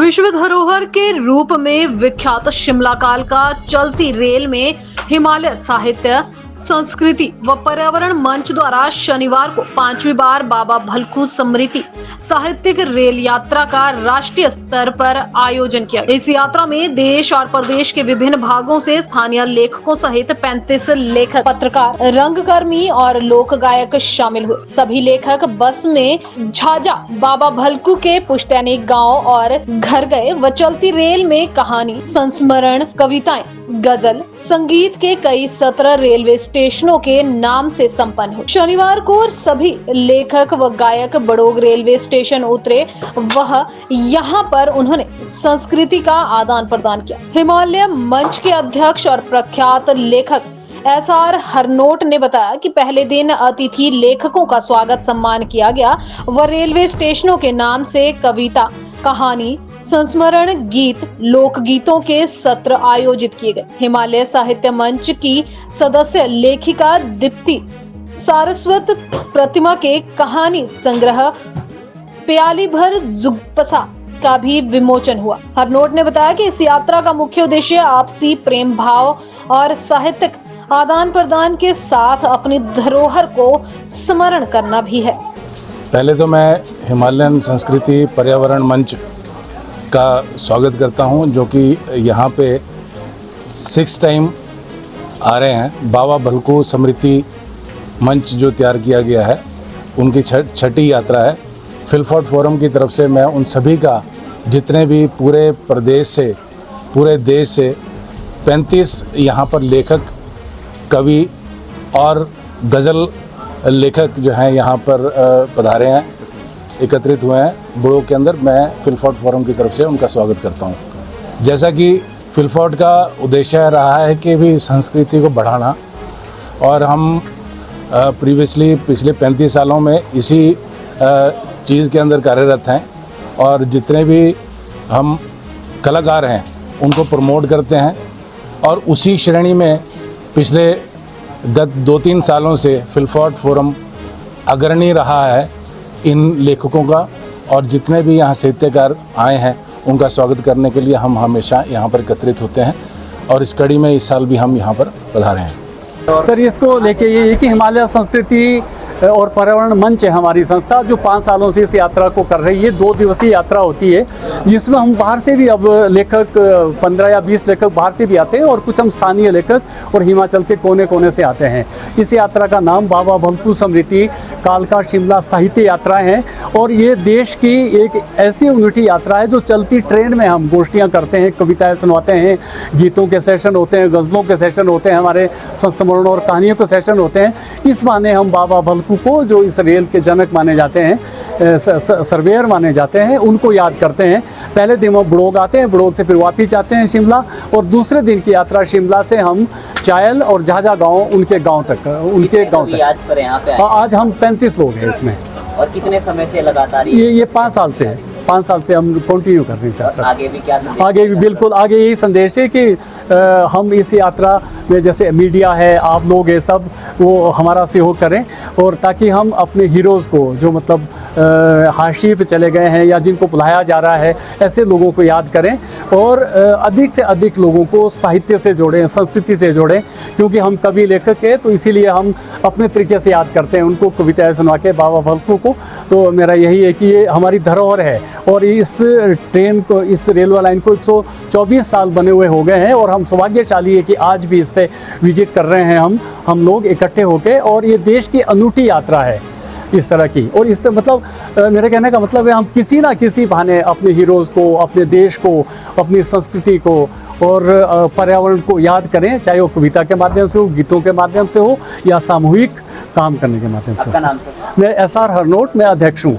विश्व धरोहर के रूप में विख्यात शिमला काल का चलती रेल में हिमालय साहित्य संस्कृति व पर्यावरण मंच द्वारा शनिवार को 5वीं बार बाबा भलकू स्मृति साहित्यिक रेल यात्रा का राष्ट्रीय स्तर पर आयोजन किया। इस यात्रा में देश और प्रदेश के विभिन्न भागों से स्थानीय लेखकों सहित 35 लेखक, पत्रकार, रंगकर्मी और लोक गायक शामिल हुए। सभी लेखक बस में झाझा बाबा भलकू के पुश्तैनी गांव और घर गए व चलती रेल में कहानी, संस्मरण, कविताएं, गजल, संगीत के कई सत्र रेलवे स्टेशनों के नाम से संपन्न हुए। शनिवार को सभी लेखक व गायक बड़ोग रेलवे स्टेशन उतरे। वह यहाँ पर उन्होंने संस्कृति का आदान प्रदान किया। हिमालय मंच के अध्यक्ष और प्रख्यात लेखक SR हरनोट ने बताया कि पहले दिन अतिथि लेखकों का स्वागत सम्मान किया गया व रेलवे स्टेशनों के नाम से कविता, कहानी, संस्मरण, गीत, लोकगीतों के सत्र आयोजित किए गए। हिमालय साहित्य मंच की सदस्य लेखिका दीप्ति सारस्वत प्रतिमा के कहानी संग्रह प्याली भर जुगपसा का भी विमोचन हुआ। हरनोट ने बताया कि इस यात्रा का मुख्य उद्देश्य आपसी प्रेम भाव और साहित्यिक आदान प्रदान के साथ अपनी धरोहर को स्मरण करना भी है। पहले तो मैं हिमालयन संस्कृति पर्यावरण मंच का स्वागत करता हूं, जो कि यहाँ पे 6 टाइम आ रहे हैं। बाबा भलकू स्मृति मंच जो तैयार किया गया है, उनकी छठी यात्रा है। फिलफोर्ड फोरम की तरफ से मैं उन सभी का, जितने भी पूरे प्रदेश से, पूरे देश से 35 यहाँ पर लेखक, कवि और गज़ल लेखक जो हैं यहाँ पर पधारे हैं, एकत्रित हुए हैं बड़ोग के अंदर। मैं फिलफोर्ड फोरम की तरफ से उनका स्वागत करता हूँ। जैसा कि फिलफोर्ड का उद्देश्य रहा है कि भी संस्कृति को बढ़ाना, और हम पिछले 35 सालों में इसी चीज़ के अंदर कार्यरत हैं, और जितने भी हम कलाकार हैं उनको प्रमोट करते हैं। और उसी श्रेणी में पिछले गत 2-3 सालों से फिलफोर्ड फोरम अग्रणी रहा है इन लेखकों का, और जितने भी यहाँ साहित्यकार आए हैं उनका स्वागत करने के लिए हम हमेशा यहाँ पर एकत्रित होते हैं, और इस कड़ी में इस साल भी हम यहाँ पर पधारे हैं। सर, इसको लेके ये कि हिमालय संस्कृति और पर्यावरण मंच है हमारी संस्था, जो 5 सालों से इस यात्रा को कर रही है। 2 दिवसीय यात्रा होती है, जिसमें हम बाहर से भी, अब लेखक 15 या 20 लेखक बाहर से भी आते हैं, और कुछ हम स्थानीय लेखक और हिमाचल के कोने कोने से आते हैं। इस यात्रा का नाम बाबा भलकू स्मृति कालका शिमला साहित्य यात्रा है, और ये देश की एक ऐसी अनूठी यात्रा है जो चलती ट्रेन में हम गोष्ठियाँ करते हैं, कविताएँ सुनवाते हैं, गीतों के सेशन होते हैं, गज़लों के सेशन होते हैं, हमारे संस्मरण और कहानियों के सेशन होते हैं। इस माने हम बाबा भलकू को, जो इस रेल के जनक माने जाते हैं, सर्वेयर माने जाते हैं, उनको याद करते हैं। पहले दिन हम बड़ोग आते हैं, बड़ोग से फिर वापिस जाते हैं शिमला, और दूसरे दिन की यात्रा शिमला से हम चायल और झाझा गांव, उनके गांव तक आज हम 35 लोग हैं इसमें। और कितने समय से लगातार ये 5 साल से है। 5 साल से हम कंटिन्यू कर रहे हैं। आगे भी क्या संदेश? आगे भी बिल्कुल, आगे यही संदेश है कि हम इस यात्रा में, जैसे मीडिया है, आप लोग हैं, सब वो हमारा सहयोग करें, और ताकि हम अपने हीरोज़ को, जो मतलब हाशिए पे चले गए हैं या जिनको बुलाया जा रहा है, ऐसे लोगों को याद करें, और अधिक से अधिक लोगों को साहित्य से जोड़ें, संस्कृति से जोड़ें। क्योंकि हम कवि लेखक हैं, तो इसीलिए हम अपने तरीके से याद करते हैं उनको, कविताएँ सुनवा के बाबा भलकू को। तो मेरा यही है कि ये हमारी धरोहर है, और इस ट्रेन को, इस रेलवे लाइन को 124 साल बने हुए हो गए हैं, और हम सौभाग्यशाली है कि आज भी इस पे विजिट कर रहे हैं हम लोग इकट्ठे होके। और ये देश की अनूठी यात्रा है इस तरह की, और इस मतलब मेरे कहने का मतलब है, हम किसी ना किसी बहाने अपने हीरोज़ को, अपने देश को, अपनी संस्कृति को और पर्यावरण को याद करें, चाहे वो कविता के माध्यम से हो, गीतों के माध्यम से हो, या सामूहिक काम करने के माध्यम से। आपका नाम सर? मैं SR हरनोट, मैं अध्यक्ष हूँ।